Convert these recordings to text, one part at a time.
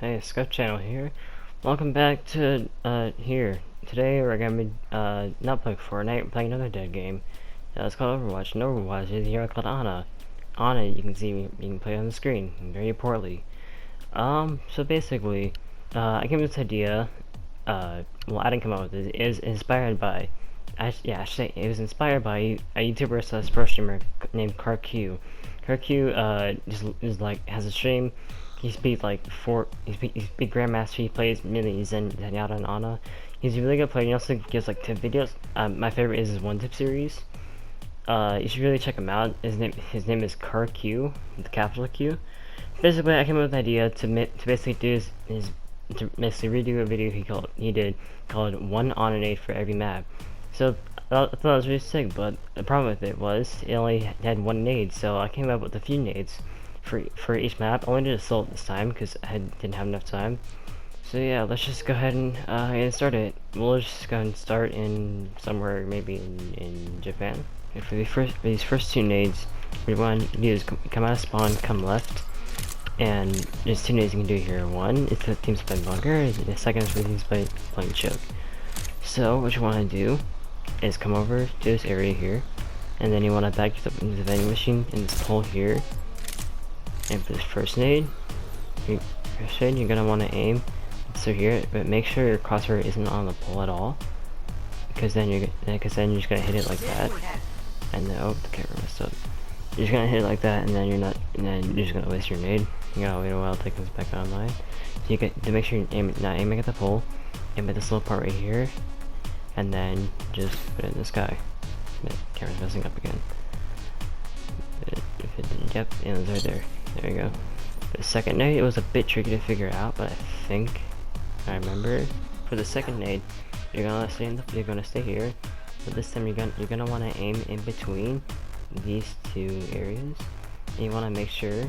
Hey, Scuff Channel here. Welcome back to here. Today we're gonna be not playing Fortnite, we're playing another dead game. It's called Overwatch. And Overwatch is a hero called Ana. Ana, you can see you can play on the screen very poorly. So basically, I came with this idea. Well, I didn't come up with it. It was inspired by. I should say it was inspired by a YouTuber slash pro streamer named KarQ. KarQ just is like has a stream. He speaks like he speaks Grandmaster. He plays minis and Zenyatta and Ana. He's a really good player. He also gives like tip videos. My favorite is his one tip series. You should really check him out. His name is KarQ, with the capital Q. Basically, I came up with an idea to basically do to basically redo a video he did called one on an 8 for every map. So I thought it was really sick, but the problem with it was it only had one nade, so I came up with a few nades for each map. I only did a solo this time because I didn't have enough time. So yeah, let's just go ahead and start it. We'll just go and start in somewhere maybe in Japan. And for these first two nades, what we want to do is come out of spawn, come left, and there's two nades you can do here. One is the team split bunker, and the second is the team split playing choke. So what you want to do is come over to this area here, and then you want to back yourself into the vending machine in this hole here. And for this first nade, you're gonna want to aim so here, but make sure your crosshair isn't on the pole at all, because then you're just gonna hit it like that. And then the camera messed up. You're just gonna hit it like that, and then you're just gonna waste your nade. You gotta wait a while till it comes back online. So you get to make sure you're not aiming at the pole, aim at this little part right here, and then just put it in the sky. The camera's messing up again. Yep, and it's right there. There you go. For the second nade, it was a bit tricky to figure out, but I think I remember. For the second nade, you're gonna stay here, but this time you're gonna want to aim in between these two areas, and you want to make sure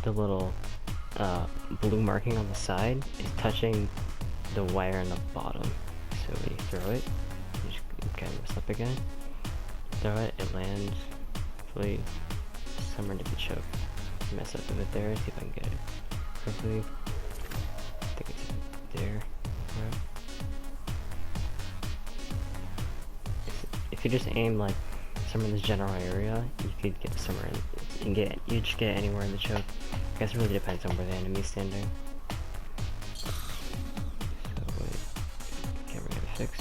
the little blue marking on the side is touching the wire on the bottom. So when you throw it, you just kind of mess up again. Throw it, it lands. Hopefully, somewhere to be choked. Mess up a bit there. See if I can get it quickly. I think it's there. Right. If you just aim like somewhere in this general area, you could get somewhere. You just get anywhere in the choke. I guess it really depends on where the enemy's standing. So wait, camera gotta fix.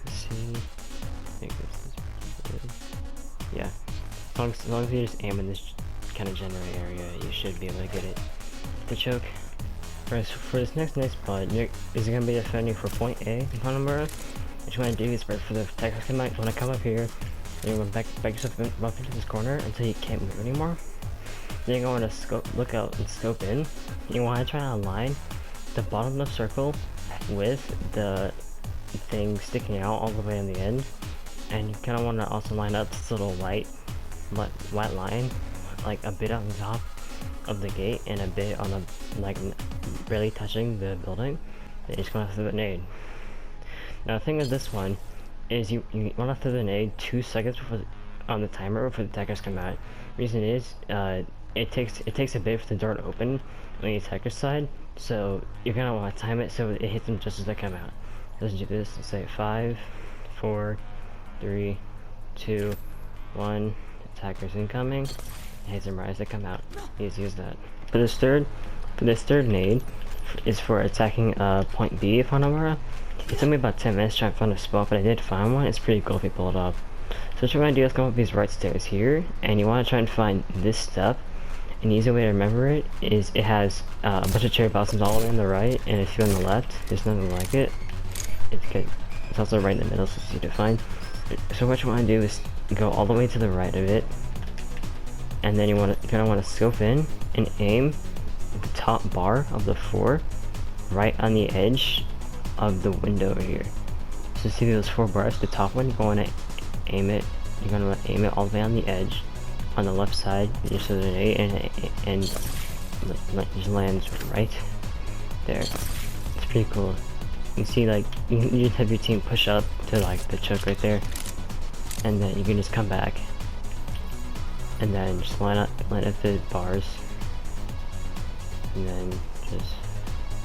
Let's see. I think this is pretty good. Yeah, as long as you just aim in this kind of general area, you should be able to get it. The choke. For this next spot, is going to be defending for point A in Hanamura. What you want to do is, for the attackers you want to come up here, and you want to back yourself up into this corner until you can't move anymore. Then you're going to look out and scope in. You want to try to align the bottom of the circle with the thing sticking out all the way on the end. And you kind of want to also line up this little white line, like a bit on the top of the gate and a bit on the, like, barely touching the building. Then you're just going to throw the nade. Now the thing with this one is you want to throw the nade 2 seconds on the timer before the attackers come out. Reason is, it takes a bit for the door to open on the attacker's side, so you're gonna want to time it so it hits them just as they come out. Let's do this. Let's say 5, 4, 3, 2, 1. Attackers incoming. Hits them right as they come out. Please use that. For this third nade is for attacking point B of Hanamura. It took me about 10 minutes trying to find a spot, but I did find one. It's pretty cool if you pull it off. So what you want to do is come up these right stairs here, and you want to try and find this step. An easy way to remember it is it has a bunch of cherry blossoms all the way on the right, and if you're on the left, there's nothing like it. It's good. It's also right in the middle, so it's easy to find. So what you want to do is go all the way to the right of it, and then you're gonna want to scope in and aim the top bar of the floor right on the edge of the window here. So see those 4 bars, the top one, you're going to aim it. You're gonna aim it all the way on the edge, on the left side. Just so that and just lands right there. It's pretty cool. You can see, like, you just have your team push up to like the choke right there, and then you can just come back and then just line up the bars and then just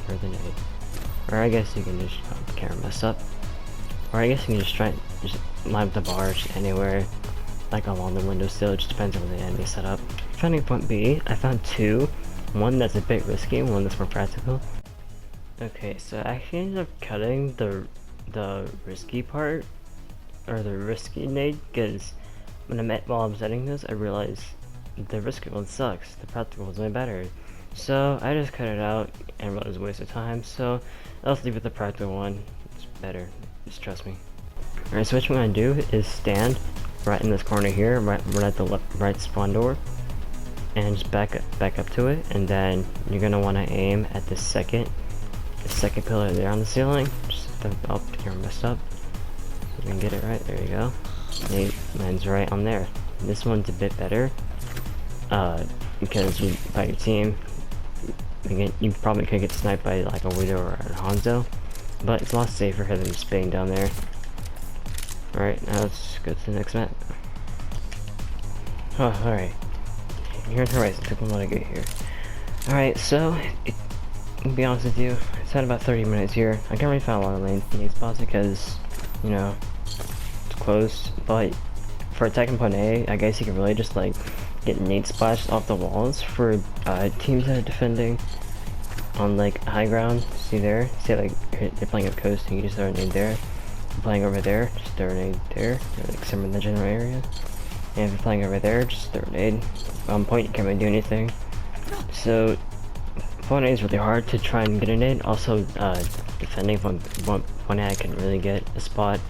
throw the nade. Or I guess you can just camera mess up. Or I guess you can just try just line up the bars anywhere, like along the windowsill. It just depends on the enemy setup. Finding point B, I found two. One that's a bit risky, one that's more practical. Okay, so I actually ended up cutting the risky part, or the risky nade, because while I was editing this, I realized the risky one sucks, the practical one's way better. So I just cut it out and realized it was a waste of time, so I'll leave it the practical one. It's better, just trust me. Alright, so what you're gonna do is stand right in this corner here, right at the right spawn door, and just back up to it, and then you're gonna want to aim at the second pillar there on the ceiling. Just the camera messed up. So you can get it right. There you go. It lands right on there. This one's a bit better, because by your team, you probably could get sniped by like a Widow or a Hanzo, but it's a lot safer than just being down there. Alright, now let's go to the next map. Oh, alright. Here's Horizon. Took a while to get here. Alright, so, to be honest with you, it's had about 30 minutes here. I can't really find a lot of lane spots because, you know, it's close, but for attacking point A, I guess you can really just like get nade splashed off the walls for teams that are defending on like high ground. See there? See like they're playing up coast and you just throw a nade there. If you're playing over there, just throw a nade there, like somewhere in the general area. And if you're playing over there, just throw a nade. On point you can't really do anything. So point A is really hard to try and get a nade. Also defending point A I couldn't really get a spot.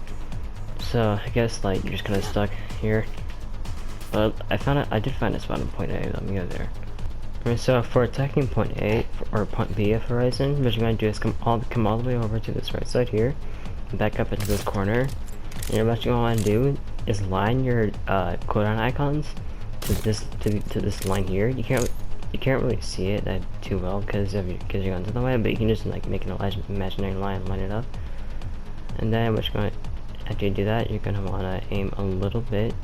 So I guess like you're just kinda stuck here. But I did find a spot in point A. Let me go there. Alright, so for attacking point A or point B of Horizon, what you're gonna do is come all the way over to this right side here, back up into this corner, and what you're gonna want to do is line your cooldown icons to this line here. You can't really see it too well because your guns in the way, but you can just like make an imaginary line and line it up. And then what you're going after you do that, you're gonna want to aim a little bit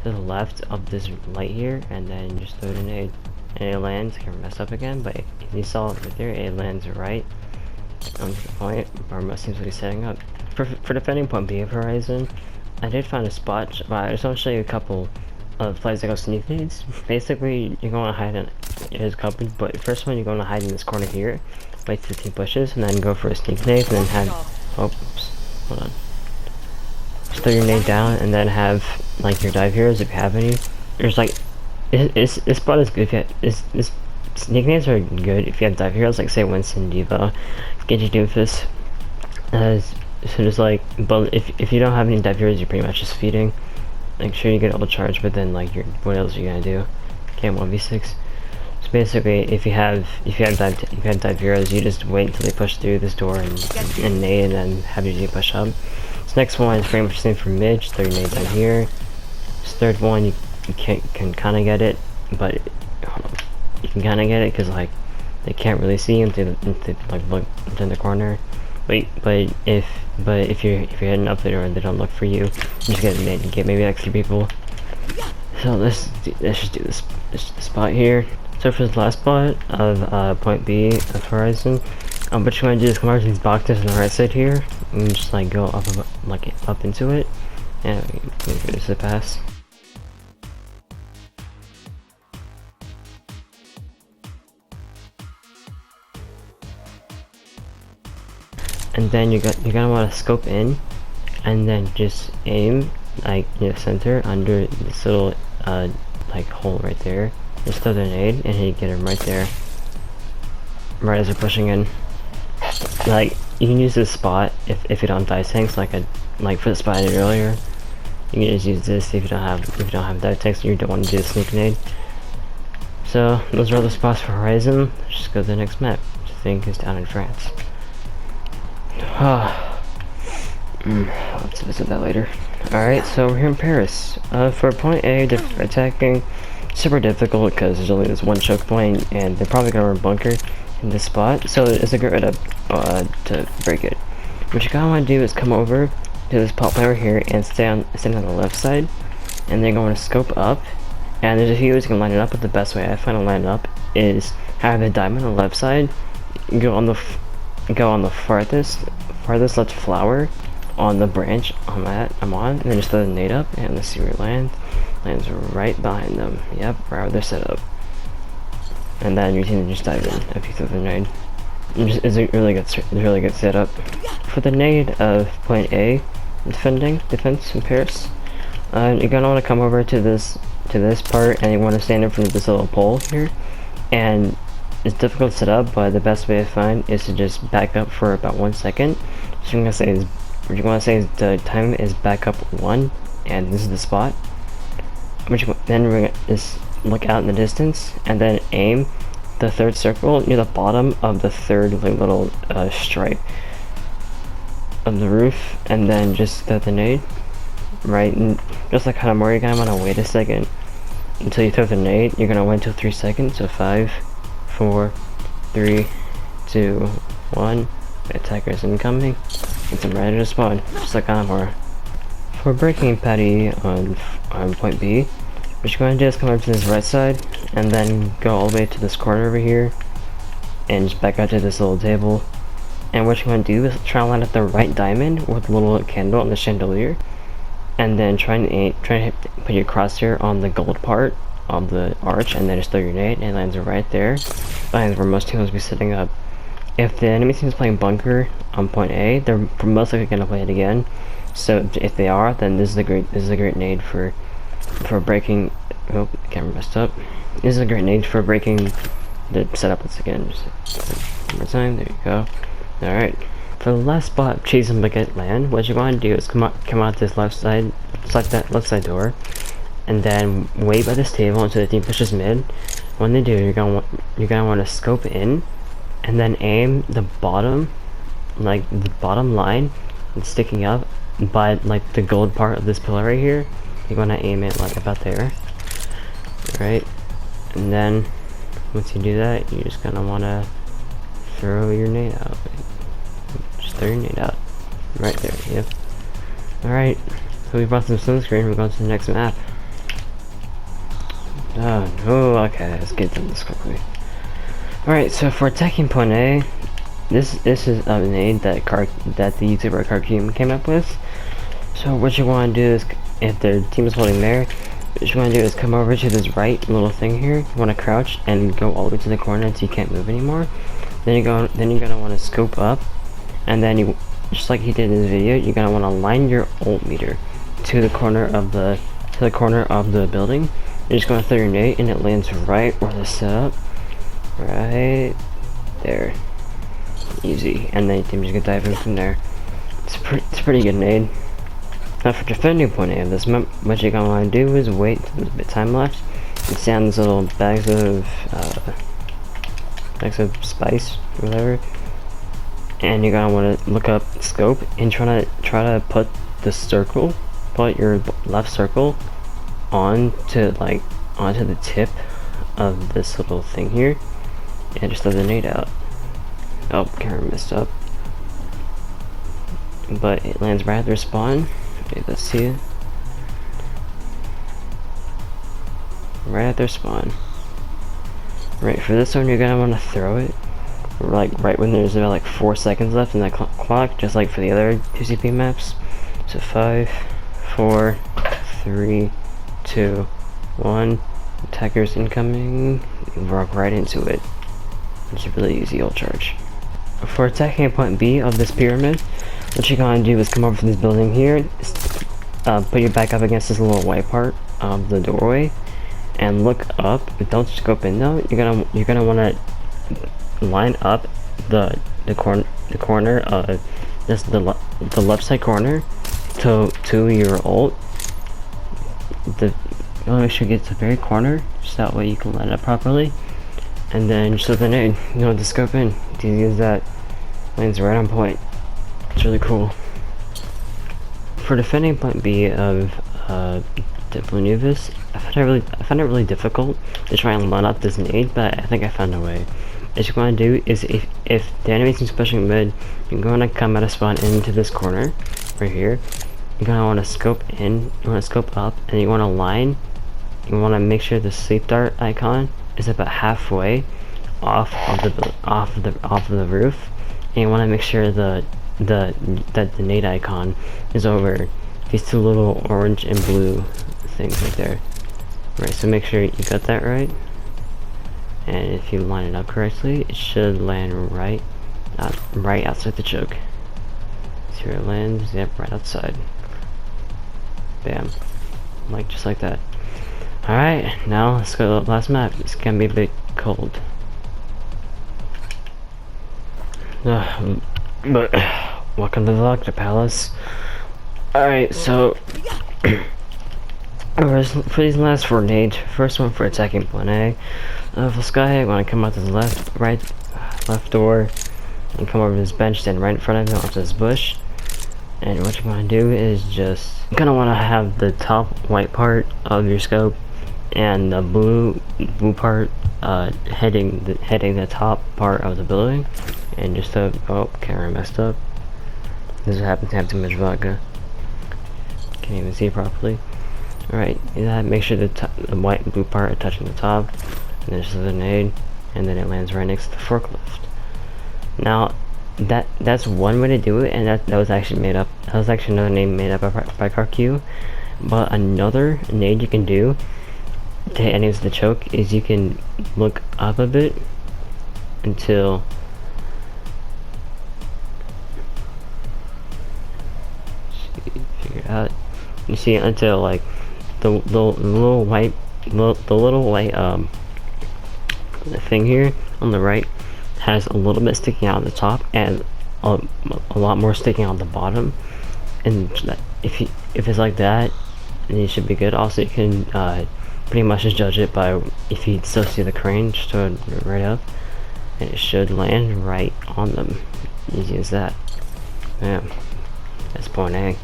to the left of this light here, and then just throw it in nade. And it lands. I can mess up again, but you saw it right there. It lands right on the point where most seems to be setting up. For defending point B of Horizon, I did find a spot. But I just want to show you a couple of plays that go sneak nades. Basically, you're going to hide in. There's a couple, but first one you're going to hide in this corner here, wait 15 pushes, and then go for a sneak nade, and then have. Oh, oops, hold on. Just throw your nade down, and then have like your dive heroes if you have any. There's like. This spot is good if you have, sneak nades are good if you have dive heroes like say Winston, Diva, Genji Doomfist. So just like, but if you don't have any dive heroes, you're pretty much just feeding. Like sure you get all charged, but then like what else are you gonna do? Can't 1v6. So basically, if you have dive heroes, you just wait until they push through this door and nade, and then have your G push up. This next one is pretty much the same for mid. Just throw your nade down here. This third one you can kind of get it, but you can kind of get it because like they can't really see into like look into the corner. But if you're heading up there and they don't look for you, you just get a nade and get maybe extra people. So let's just do this spot here. So for this last spot of point B of Horizon, what you're gonna do is come over to these boxes on the right side here and just like go up into it, and give this a pass. And then you're gonna want to scope in, and then just aim like in the center under this little like hole right there. Just throw the nade, and you get him right there, right as they're pushing in. Like you can use this spot if you don't have dive tanks, like for the spot I did earlier. You can just use this if you don't have dive tanks and you don't want to do a sneak nade. So those are all the spots for Horizon. Let's just go to the next map, which I think is down in France. Let's visit that later. Alright, so we're here in Paris. For point A, attacking, super difficult because there's only this one choke point, and they're probably gonna run bunker in this spot, so it's a good way to break it. What you gotta want to do is come over to this pot player here and stand on the left side, and then going to scope up. And there's a few ways you can line it up, but the best way I find to line it up is have the diamond on the left side, go on the farthest left flower on the branch on that I'm on, and then just throw the nade up, and let's see where it lands. Lands right behind them. Yep, right where they're set up. And then you can just dive in if you throw the nade. It's a really good setup for the nade of point A. Defense in Paris. You're gonna want to come over to this part, and you want to stand in front of this little pole here. And it's difficult to set up, but the best way to find is to just back up for about 1 second. So you're gonna say the time is back up 1, and this is the spot. Then we're gonna just look out in the distance, and then aim the third circle near the bottom of the third little stripe of the roof, and then just throw the nade. Right, and just like Hanamori, you're gonna want to wait a second until you throw the nade. You're gonna wait until 3 seconds. So 5, 4, 3, 2, 1. Attackers incoming. Get them ready to spawn, just like Hanamori. For breaking patty on point B, what you're going to do is come over to this right side, and then go all the way to this corner over here, and just back out to this little table. And what you're going to do is try and line up the right diamond with a little candle on the chandelier, and then try to put your crosshair on the gold part of the arch, and then just throw your nade, and it lands right there. Lands where most teams will be setting up. If the enemy team is playing bunker on point A, they're most likely going to play it again. So if they are, then this is a great nade for breaking. Oh, the camera messed up. This is a great nade for breaking the setup once again. Just one more time. There you go. All right. For the last spot, chase and baguette land. What you're going to do is come out this left side, select that left side door, and then wait by this table until the team pushes mid. When they do, you're gonna want to scope in, and then aim the bottom, like the bottom line, and sticking up by like the gold part of this pillar right here. You're gonna aim it like about there, right? And then once you do that, you're just gonna want to throw your nade out. Just throw your nade out right there. Yep. All right. So we brought some sunscreen. We're going to the next map. Oh no. Okay, let's get through this quickly. All right. So for attacking point A, this is a nade that the YouTuber KarQ came up with. So what you want to do is, if their team is holding there, what you want to do is come over to this right little thing here. You want to crouch and go all the way to the corner until you can't move anymore. Then you're gonna want to scope up, and then you, just like he did in this video, you're gonna want to line your ult meter to the corner of the building. You're just gonna throw your nade, and it lands right where the setup, right there, easy. And then you can just get diving from there. It's a pretty good nade. Now for defending point A of this map, what you're gonna want to do is wait until there's a bit of time left, and stand these little bags of spice or whatever, and you're gonna want to look up scope and try to put your left circle onto the tip of this little thing here, and just throw the nade out. Oh, camera messed up, but it lands right at their spawn. Okay, let's see it. Right at their spawn. Right, for this one, you're gonna want to throw it like right when there's about like 4 seconds left in that clock, just like for the other 2CP maps. So 5, 4, 3, 2, 1. Attackers incoming. Walk right into it. It's a really easy ult charge. For attacking point B of this pyramid, what you're gonna do is come over to this building here, put your back up against this little white part of the doorway, and look up. But don't scope in though. You're gonna want to line up the corner of the left side corner to your ult. Make sure you get to the very corner, just that way you can line up properly. And then just with the nade, to scope in to use that. Lands right on point. It's really cool. For defending point B of Diplonuvis, I found it really difficult to try and line up this nade, but I think I found a way. What you're going to do is, if the enemy team's pushing mid, you're going to come out of spawn into this corner right here. You're going to want to scope in, you want to scope up, and you want to line. You want to make sure the sleep dart icon is about halfway off of the roof, and you want to make sure that the nade icon is over these two little orange and blue things right there. Right, so make sure you got that right, and if you line it up correctly, it should land right outside the choke. See where it lands? Yep, right outside. Bam, just like that. Alright, now let's go to the last map. It's gonna be a bit cold. But welcome to the Doctor Palace. Alright, so for these last 4 nades, first one for attacking point A. For Sky, I want to come out to the left door, and come over to this bench, stand right in front of him onto this bush. And what you want to do is you're gonna want to have the top white part of your scope and the blue part heading the top part of the building. And just oh, camera messed up. This happens to have too much vodka. Can't even see properly. Alright, make sure the white and blue part are touching the top, and there's the nade, and then it lands right next to the forklift. Now, that's one way to do it, and that was actually made up. That was actually another name made up by KarQ. But another nade you can do to hit any of the choke is you can look up a bit until figure it out. You see until like the little white thing here on the right has a little bit sticking out at the top and a lot more sticking out the bottom. And if it's like that, then you should be good. Also, you can pretty much just judge it by if you still see the crane, just throw it right up, and it should land right on them. Easy as that. Yeah, that's point A.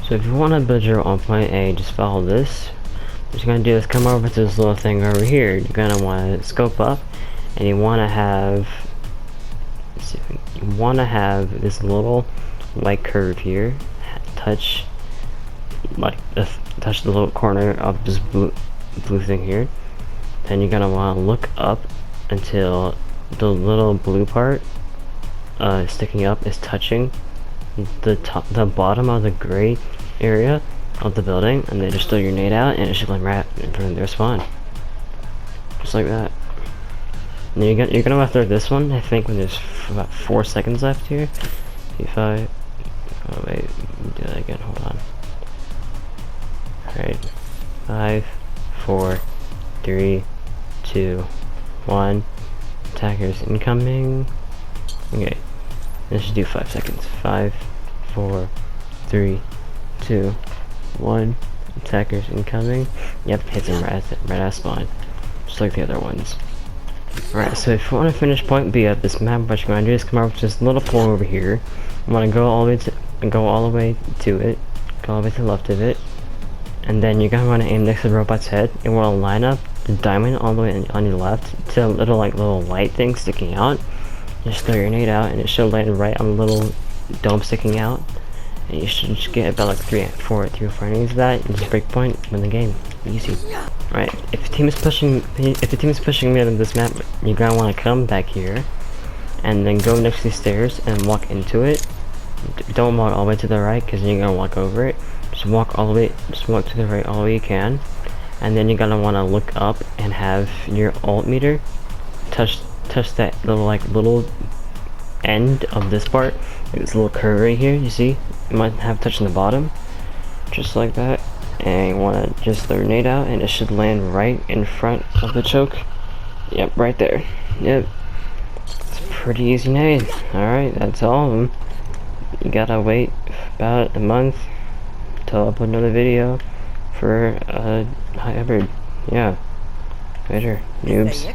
So if you want to build your own point A, just follow this. What you're gonna do is come over to this little thing over here. You're gonna want to scope up, and you want to have this little white curve here touch the little corner of this blue thing here. Then you're gonna want to look up until the little blue part sticking up is touching the bottom of the gray area of the building, and then just throw your nade out, and it should land right in front of their spawn, just like that. And then you're gonna want to throw this one, I think, when there's about 4 seconds left here. P5. Oh wait, let me do that again. Hold on. Alright, 5, 4, 3, 2, 1. Attackers incoming. Okay, let's just do 5 seconds. 5, 4, 3, 2, 1. Attackers incoming. Yep, hits him right at spawn, just like the other ones. Alright, so if you want to finish point B of this map, what you're going to do is come over to this little pole over here. You want to go all the way to it, go all the way to the left of it, and then you're going to want to aim next to the robot's head. You want to line up the diamond all the way on your left to a little light thing sticking out. Just throw your nade out, and it should land right on the little dome sticking out. And you should just get about like 3 or 4 enemies of that, and just break point, win the game. Easy. Right, if the team is pushing me on this map, you're gonna want to come back here, and then go next to these stairs and walk into it. Don't walk all the way to the right, because you're gonna walk over it. Just walk to the right all the way you can, and then you're gonna want to look up and have your ult meter touch that little end of this part, like this little curve right here. You see, you might have touching the bottom, just like that. And you want to just throw your nade out, and it should land right in front of the choke. Yep, right there. Yep, it's a pretty easy nade. Alright, that's all of them. You gotta wait about a month till I upload another video for hybrid. Yeah, later, noobs.